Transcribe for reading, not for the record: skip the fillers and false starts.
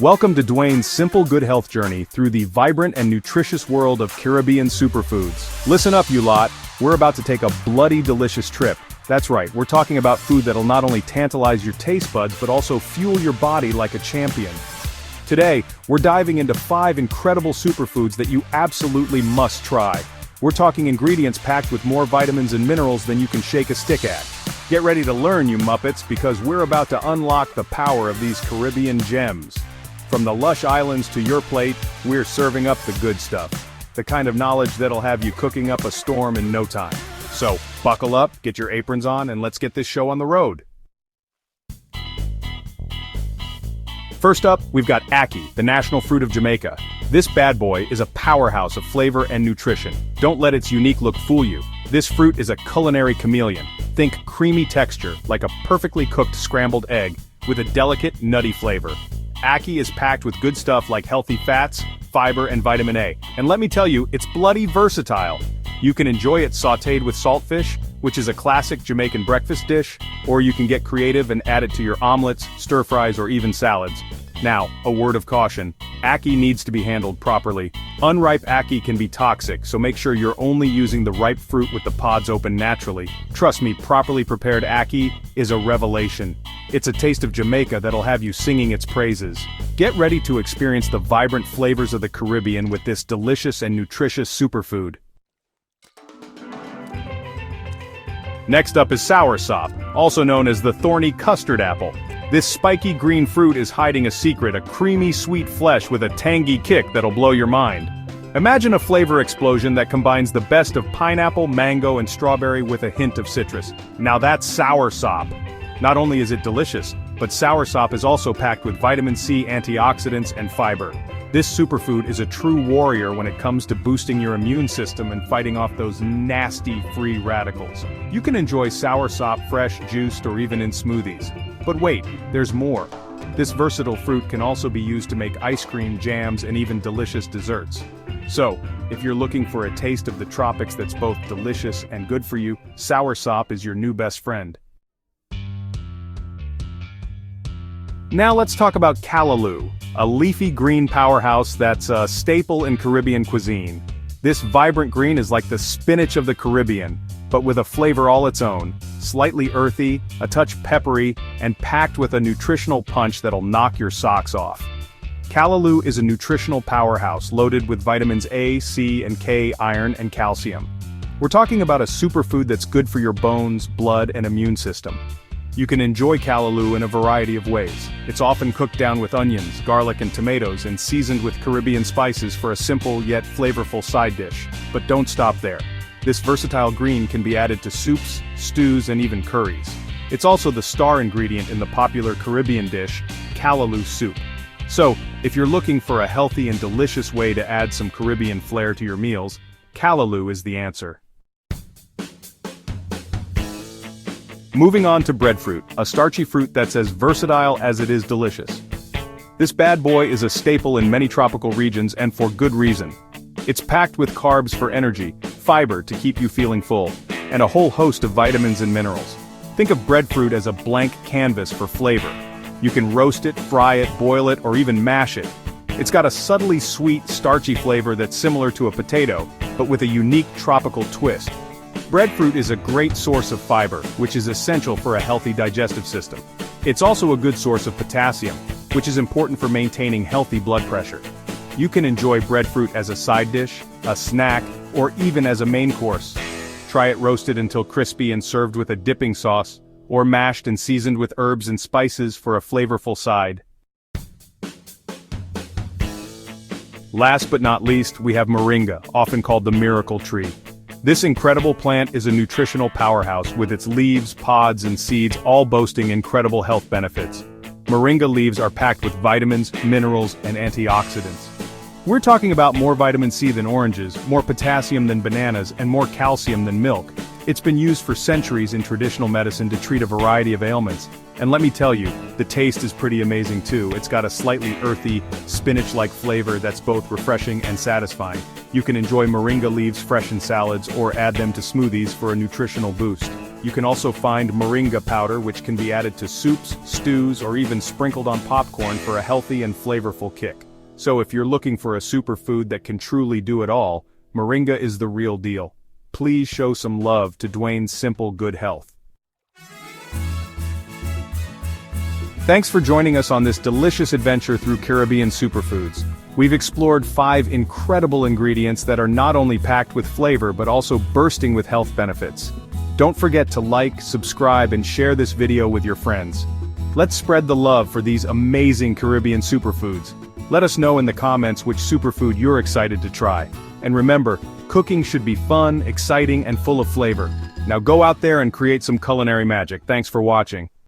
Welcome to Dwayne's simple good health journey through the vibrant and nutritious world of Caribbean superfoods. Listen up, you lot. We're about to take a bloody delicious trip. That's right, we're talking about food that'll not only tantalize your taste buds but also fuel your body like a champion. Today, we're diving into 5 incredible superfoods that you absolutely must try. We're talking ingredients packed with more vitamins and minerals than you can shake a stick at. Get ready to learn, you Muppets, because we're about to unlock the power of these Caribbean gems. From the lush islands to your plate, we're serving up the good stuff. The kind of knowledge that'll have you cooking up a storm in no time. So, buckle up, get your aprons on, and let's get this show on the road. First up, we've got ackee, the national fruit of Jamaica. This bad boy is a powerhouse of flavor and nutrition. Don't let its unique look fool you. This fruit is a culinary chameleon. Think creamy texture, like a perfectly cooked scrambled egg, with a delicate, nutty flavor. Ackee is packed with good stuff like healthy fats, fiber, and vitamin A. And let me tell you, it's bloody versatile. You can enjoy it sautéed with saltfish, which is a classic Jamaican breakfast dish, or you can get creative and add it to your omelets, stir-fries, or even salads. Now, a word of caution. Ackee needs to be handled properly. Unripe ackee can be toxic, so make sure you're only using the ripe fruit with the pods open naturally. Trust me, properly prepared ackee is a revelation. It's a taste of Jamaica that'll have you singing its praises. Get ready to experience the vibrant flavors of the Caribbean with this delicious and nutritious superfood. Next up is soursop, also known as the thorny custard apple. This spiky green fruit is hiding a secret, a creamy sweet flesh with a tangy kick that'll blow your mind. Imagine a flavor explosion that combines the best of pineapple, mango, and strawberry with a hint of citrus. Now that's soursop. Not only is it delicious, but soursop is also packed with vitamin C, antioxidants, and fiber. This superfood is a true warrior when it comes to boosting your immune system and fighting off those nasty free radicals. You can enjoy soursop fresh, juiced, or even in smoothies. But wait, there's more. This versatile fruit can also be used to make ice cream, jams, and even delicious desserts. So, if you're looking for a taste of the tropics that's both delicious and good for you, soursop is your new best friend. Now let's talk about callaloo, a leafy green powerhouse that's a staple in Caribbean cuisine. This vibrant green is like the spinach of the Caribbean, but with a flavor all its own, slightly earthy, a touch peppery, and packed with a nutritional punch that'll knock your socks off. Callaloo is a nutritional powerhouse loaded with vitamins A, C, and K, iron, and calcium. We're talking about a superfood that's good for your bones, blood, and immune system. You can enjoy callaloo in a variety of ways. It's often cooked down with onions, garlic, and tomatoes and seasoned with Caribbean spices for a simple yet flavorful side dish. But don't stop there. This versatile green can be added to soups, stews, and even curries. It's also the star ingredient in the popular Caribbean dish, callaloo soup. So, if you're looking for a healthy and delicious way to add some Caribbean flair to your meals, callaloo is the answer. Moving on to breadfruit, a starchy fruit that's as versatile as it is delicious. This bad boy is a staple in many tropical regions and for good reason. It's packed with carbs for energy, fiber to keep you feeling full, and a whole host of vitamins and minerals. Think of breadfruit as a blank canvas for flavor. You can roast it, fry it, boil it, or even mash it. It's got a subtly sweet, starchy flavor that's similar to a potato, but with a unique tropical twist. Breadfruit is a great source of fiber, which is essential for a healthy digestive system. It's also a good source of potassium, which is important for maintaining healthy blood pressure. You can enjoy breadfruit as a side dish, a snack, or even as a main course. Try it roasted until crispy and served with a dipping sauce, or mashed and seasoned with herbs and spices for a flavorful side. Last but not least, we have moringa, often called the miracle tree. This incredible plant is a nutritional powerhouse with its leaves, pods, and seeds all boasting incredible health benefits. Moringa leaves are packed with vitamins, minerals, and antioxidants. We're talking about more vitamin C than oranges, more potassium than bananas, and more calcium than milk. It's been used for centuries in traditional medicine to treat a variety of ailments. And let me tell you, the taste is pretty amazing too. It's got a slightly earthy, spinach-like flavor that's both refreshing and satisfying. You can enjoy moringa leaves fresh in salads or add them to smoothies for a nutritional boost. You can also find Moringa powder, which can be added to soups, stews, or even sprinkled on popcorn for a healthy and flavorful kick. So if you're looking for a superfood that can truly do it all, Moringa is the real deal. Please show some love to Dwayne's simple good health. Thanks for joining us on this delicious adventure through Caribbean superfoods. We've explored 5 incredible ingredients that are not only packed with flavor but also bursting with health benefits. Don't forget to like, subscribe, and share this video with your friends. Let's spread the love for these amazing Caribbean superfoods. Let us know in the comments which superfood you're excited to try. And remember, cooking should be fun, exciting, and full of flavor. Now go out there and create some culinary magic. Thanks for watching.